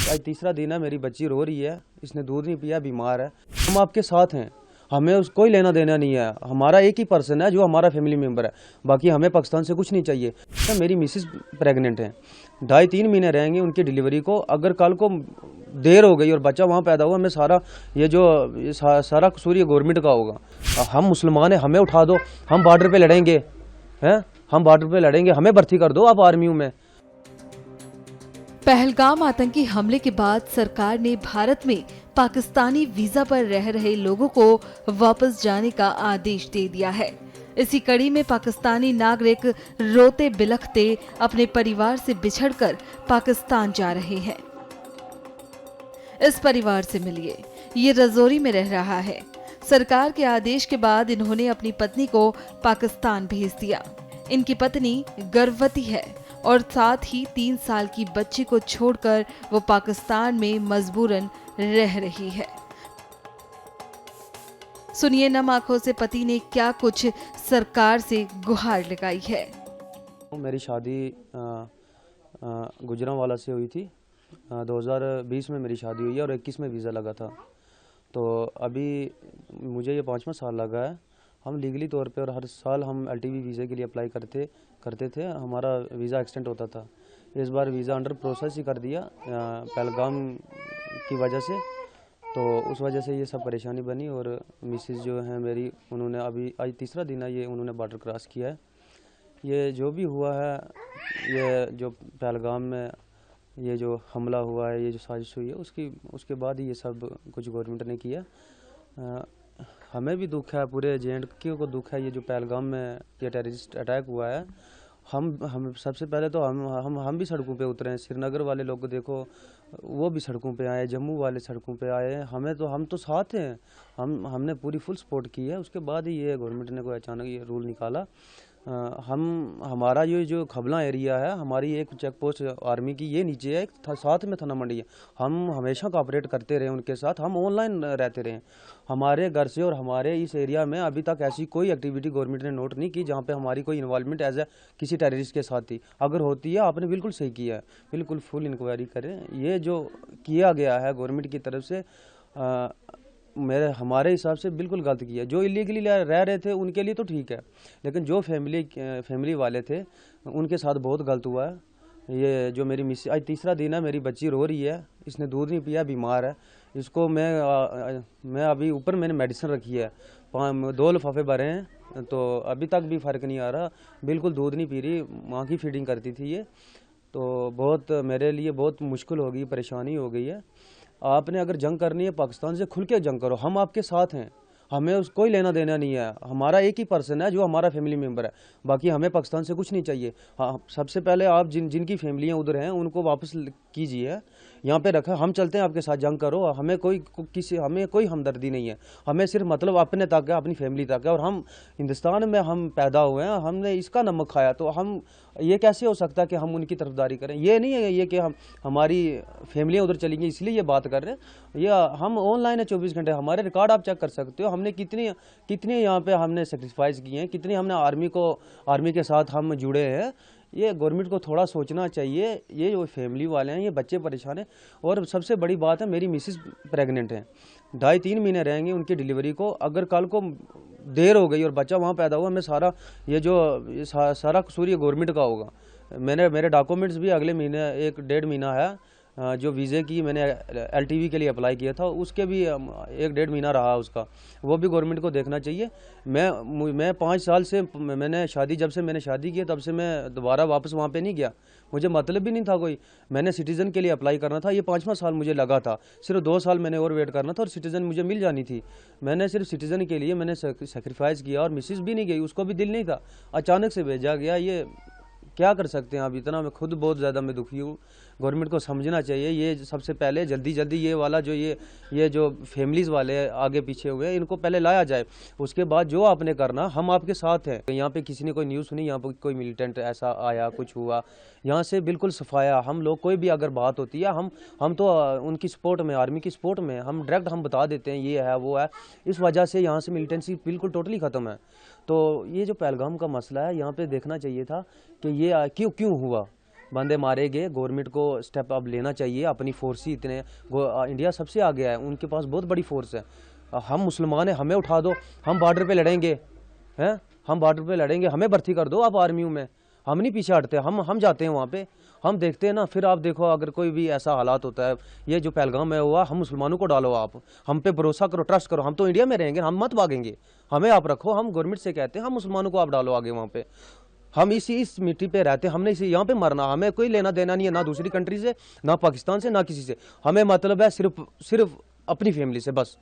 आज तीसरा दिन है, मेरी बच्ची रो रही है, इसने दूध नहीं पिया, बीमार है। हम आपके साथ हैं, हमें उस कोई लेना देना नहीं है। हमारा एक ही पर्सन है जो हमारा फैमिली मेंबर है, बाकी हमें पाकिस्तान से कुछ नहीं चाहिए। तो मेरी मिसेस प्रेग्नेंट हैं, 2.5-3 महीने रहेंगे उनकी डिलीवरी को। अगर कल को देर हो गई और बच्चा वहाँ पैदा हुआ, मैं सारा सारा कसूर ये गवर्नमेंट का होगा। हम मुसलमान हैं, हमें उठा दो, हम बॉर्डर पे लड़ेंगे, हैं हम बॉर्डर पे लड़ेंगे, हमें भर्ती कर दो आप आर्मी में। पहलगाम आतंकी हमले के बाद सरकार ने भारत में पाकिस्तानी वीजा पर रह रहे लोगों को वापस जाने का आदेश दे दिया है। इसी कड़ी में पाकिस्तानी नागरिक रोते बिलखते अपने परिवार से बिछड़कर पाकिस्तान जा रहे हैं। इस परिवार से मिलिए, ये रजौरी में रह रहा है। सरकार के आदेश के बाद इन्होंने अपनी पत्नी को पाकिस्तान भेज दिया। इनकी पत्नी गर्भवती है और साथ ही 3 साल की बच्ची को छोड़कर वो पाकिस्तान में मजबूरन रह रही है। सुनिए नम आंखों से पति ने क्या कुछ सरकार से गुहार लगाई है। मेरी शादी गुजरांवाला से हुई थी। 2020 में मेरी शादी हुई है और 21 में वीज़ा लगा था। तो अभी मुझे ये 5वां साल लगा है। हम लीगली तौर पे और हर साल हम LTV वीज़े के लिए अप्लाई करते थे, हमारा वीज़ा एक्सटेंड होता था। इस बार वीज़ा अंडर प्रोसेस ही कर दिया पहलगाम की वजह से, तो उस वजह से ये सब परेशानी बनी। और मिसेस जो है मेरी, उन्होंने अभी आज तीसरा दिन है ये उन्होंने बॉर्डर क्रॉस किया है। ये जो भी हुआ है, ये जो पहलगाम में ये जो हमला हुआ है, ये जो साजिश हुई है, उसके बाद ही ये सब कुछ गवर्नमेंट ने किया। हमें भी दुख है, पूरे JNK को दुख है। ये जो पहलगाम में ये टेररिस्ट अटैक हुआ है, हम सबसे पहले तो हम भी सड़कों पे उतरे हैं। श्रीनगर वाले लोग देखो, वो भी सड़कों पे आए, जम्मू वाले सड़कों पे आए। हम तो साथ हैं, हमने पूरी फुल सपोर्ट की है। उसके बाद ही ये गवर्नमेंट ने कोई अचानक ये रूल निकाला। हमारा ये जो खबला एरिया है, हमारी एक चेक पोस्ट आर्मी की ये नीचे है, साथ में थाना मंडी है। हम हमेशा कोऑपरेट करते रहे उनके साथ, हम ऑनलाइन रहते रहे। हमारे घर से और हमारे इस एरिया में अभी तक ऐसी कोई एक्टिविटी गवर्नमेंट ने नोट नहीं की जहाँ पे हमारी कोई इन्वॉल्वमेंट एज ए किसी टेररिस्ट के साथ थी। अगर होती है, आपने बिल्कुल सही किया है, बिल्कुल फुल इंक्वायरी करें। ये जो किया गया है गवर्नमेंट की तरफ से, हमारे हिसाब से बिल्कुल गलत किया। जो इलीगली रह रहे थे उनके लिए तो ठीक है, लेकिन जो फैमिली वाले थे उनके साथ बहुत गलत हुआ है। ये जो मेरी मिस आज तीसरा दिन है, मेरी बच्ची रो रही है, इसने दूध नहीं पिया, बीमार है। इसको मैं अभी ऊपर मैंने मेडिसिन रखी है, 2 लिफाफे भरे हैं, तो अभी तक भी फ़र्क नहीं आ रहा, बिल्कुल दूध नहीं पी रही। माँ की फीडिंग करती थी ये, तो बहुत मेरे लिए बहुत मुश्किल हो गई, परेशानी हो गई है। आपने अगर जंग करनी है पाकिस्तान से, खुल के जंग करो, हम आपके साथ हैं, हमें उस कोई लेना देना नहीं है। हमारा एक ही पर्सन है जो हमारा फैमिली मेंबर है, बाकी हमें पाकिस्तान से कुछ नहीं चाहिए। हाँ, सबसे पहले आप जिनकी फैमिलियाँ उधर हैं उनको वापस कीजिए, यहाँ पे रखा। हम चलते हैं आपके साथ, जंग करो, हमें कोई हमदर्दी नहीं है। हमें सिर्फ मतलब अपने तक है, अपनी फैमिली तक है। और हम हिंदुस्तान में हम पैदा हुए हैं, हमने इसका नमक खाया, तो हम ये कैसे हो सकता है कि हम उनकी तरफदारी करें। ये नहीं है ये कि हमारी फैमिलियाँ उधर चली गई इसलिए ये बात कर रहे हैं। या हम ऑनलाइन है 24 घंटे, हमारे रिकॉर्ड आप चेक कर सकते हो। हमने कितने यहाँ पे हमने सेक्रीफाइस किए हैं, कितने हमने आर्मी के साथ हम जुड़े हैं। ये गवर्नमेंट को थोड़ा सोचना चाहिए। ये जो फैमिली वाले हैं, ये बच्चे परेशान हैं। और सबसे बड़ी बात है, मेरी मिसेस प्रेग्नेंट हैं, 2.5-3 महीने रहेंगे उनकी डिलीवरी को। अगर कल को देर हो गई और बच्चा वहाँ पैदा हुआ, मैं सारा कसूर ये गवर्नमेंट का होगा। मेरे डॉक्यूमेंट्स भी अगले महीने 1-1.5 महीना है। जो वीज़े की मैंने LTV के लिए अप्लाई किया था, उसके भी 1-1.5 महीना रहा उसका, वो भी गवर्नमेंट को देखना चाहिए। मैं 5 साल से जब से मैंने शादी की तब से मैं दोबारा वापस वहाँ पे नहीं गया। मुझे मतलब भी नहीं था कोई। मैंने सिटीज़न के लिए अप्लाई करना था, ये 5वां साल मुझे लगा था। सिर्फ 2 साल मैंने और वेट करना था और सिटीज़न मुझे मिल जानी थी। मैंने सिर्फ सिटीज़न के लिए मैंने सेक्रीफाइस किया और मिसेस भी नहीं गई, उसको भी दिल नहीं था, अचानक से भेजा गया। ये क्या कर सकते हैं। अब इतना मैं खुद बहुत ज़्यादा मैं दुखी हूँ। गवर्नमेंट को समझना चाहिए। ये सबसे पहले जल्दी ये वाला जो ये जो फैमिलीज़ वाले आगे पीछे हुए हैं, इनको पहले लाया जाए। उसके बाद जो आपने करना, हम आपके साथ हैं। यहाँ पे किसी ने कोई न्यूज़ सुनी, यहाँ पे कोई मिलिटेंट ऐसा आया, कुछ हुआ, यहाँ से बिल्कुल सफाया। हम लोग कोई भी अगर बात होती है, हम तो उनकी सपोर्ट में, आर्मी की सपोर्ट में, हम डायरेक्ट हम बता देते हैं ये है वो है। इस वजह से यहाँ से मिलिटेंसी बिल्कुल टोटली ख़त्म है। तो ये जो पहलगाम का मसला है, यहाँ पे देखना चाहिए था कि ये क्यों हुआ। बंदे मारे गए। गवर्नमेंट को स्टेप अब लेना चाहिए, अपनी फोर्स ही इतने इंडिया सबसे आगे है, उनके पास बहुत बड़ी फोर्स है। हम मुसलमान हैं, हमें उठा दो, हम बॉर्डर पे लड़ेंगे, हैं, हम बॉर्डर पे लड़ेंगे, हमें भर्ती कर दो आप आर्मियों में, हम नहीं पीछे हटते, हम जाते हैं वहाँ पे, हम देखते हैं ना। फिर आप देखो अगर कोई भी ऐसा हालात होता है, ये जो पहलगाम में हुआ, हम मुसलमानों को डालो, आप हम पे भरोसा करो, ट्रस्ट करो, हम तो इंडिया में रहेंगे, हम मत भागेंगे, हमें आप रखो, हम गवर्नमेंट से कहते हैं हम मुसलमानों को आप डालो आगे वहाँ पे। हम इस मिट्टी पे रहते, हमने इसी यहाँ पे मरना, हमें कोई लेना देना नहीं है ना दूसरी कंट्री से, ना पाकिस्तान से, ना किसी से, हमें मतलब है सिर्फ अपनी फैमिली से बस।